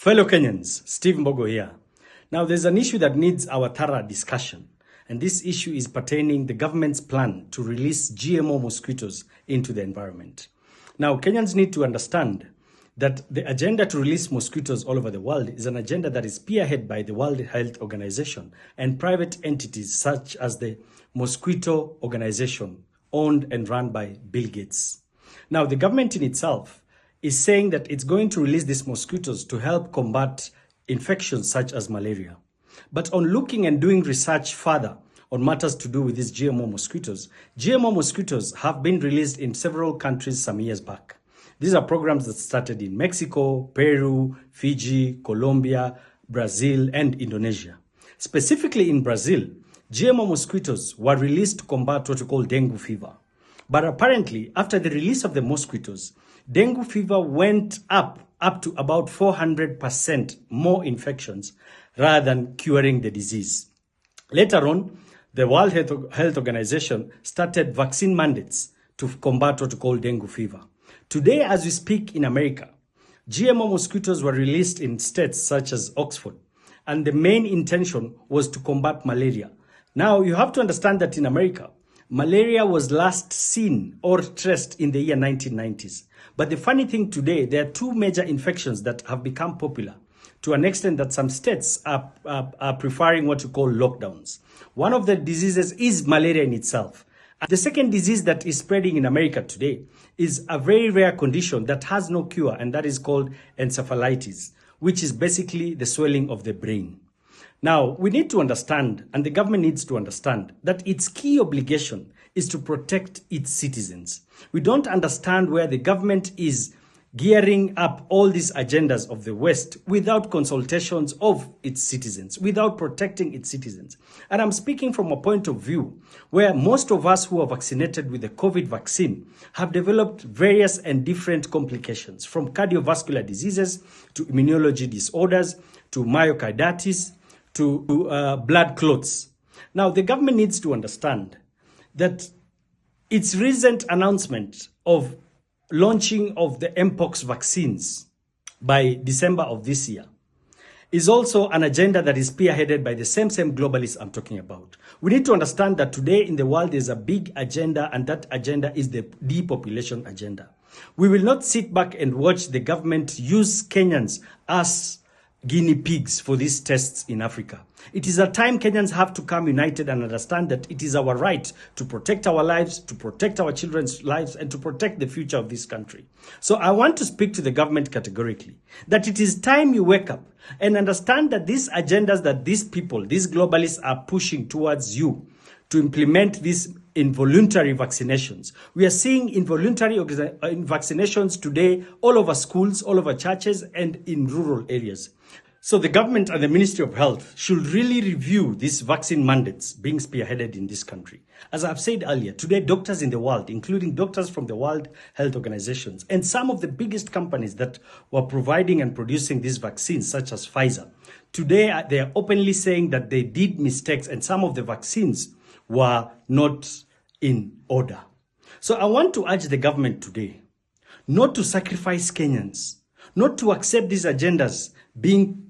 Fellow Kenyans, Steve Mbogo here. Now, there's an issue that needs our thorough discussion, and this issue is pertaining the government's plan to release GMO mosquitoes into the environment. Now, Kenyans need to understand that the agenda to release mosquitoes all over the world is an agenda that is spearheaded by the World Health Organization and private entities such as the Mosquito Organization, owned and run by Bill Gates. Now, the government in itself is saying that it's going to release these mosquitoes to help combat infections such as malaria. But on looking and doing research further on matters to do with these GMO mosquitoes have been released in several countries some years back. These are programs that started in Mexico, Peru, Fiji, Colombia, Brazil, and Indonesia. Specifically in Brazil, GMO mosquitoes were released to combat what we call dengue fever. But apparently, after the release of the mosquitoes, dengue fever went up to about 400% more infections rather than curing the disease. Later on, the World Health Organization started vaccine mandates to combat what we call dengue fever. Today, as we speak in America, GMO mosquitoes were released in states such as Oxford, and the main intention was to combat malaria. Now, you have to understand that in America, malaria was last seen or traced in the year 1990s. But the funny thing today, there are two major infections that have become popular to an extent that some states are preferring what you call lockdowns. One of the diseases is malaria in itself. The second disease that is spreading in America today is a very rare condition that has no cure, and that is called encephalitis, which is basically the swelling of the brain. Now, we need to understand, and the government needs to understand, that its key obligation is to protect its citizens. We don't understand where the government is gearing up all these agendas of the West without consultations of its citizens, without protecting its citizens. And I'm speaking from a point of view where most of us who are vaccinated with the COVID vaccine have developed various and different complications, from cardiovascular diseases to immunology disorders to myocarditis to blood clots. Now, the government needs to understand that its recent announcement of launching of the Mpox vaccines by December of this year is also an agenda that is spearheaded by the same globalists I'm talking about. We need to understand that today in the world there's a big agenda, and that agenda is the depopulation agenda. We will not sit back and watch the government use Kenyans as guinea pigs for these tests in Africa. It is a time Kenyans have to come united and understand that it is our right to protect our lives, to protect our children's lives, and to protect the future of this country. So I want to speak to the government categorically that it is time you wake up and understand that these agendas that these people, these globalists are pushing towards you to implement these involuntary vaccinations. We are seeing involuntary vaccinations today all over schools, all over churches, and in rural areas. So the government and the Ministry of Health should really review these vaccine mandates being spearheaded in this country. As I've said earlier, today doctors in the world, including doctors from the World Health Organizations and some of the biggest companies that were providing and producing these vaccines, such as Pfizer, today they are openly saying that they did mistakes and some of the vaccines were not in order. So I want to urge the government today not to sacrifice Kenyans, not to accept these agendas being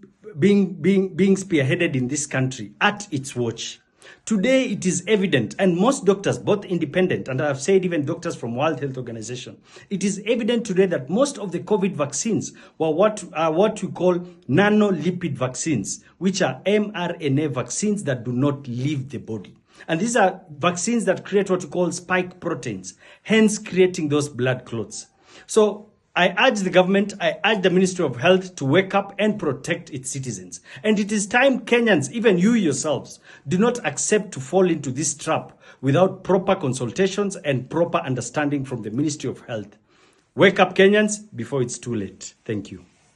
spearheaded in this country at its watch. Today it is evident, and most doctors, both independent and I've said even doctors from World Health Organization, it is evident today that most of the COVID vaccines were what we call nanolipid vaccines, which are mRNA vaccines that do not leave the body. And these are vaccines that create what we call spike proteins, hence creating those blood clots. So I urge the government, I urge the Ministry of Health to wake up and protect its citizens. And it is time Kenyans, even you yourselves, do not accept to fall into this trap without proper consultations and proper understanding from the Ministry of Health. Wake up, Kenyans, before it's too late. Thank you.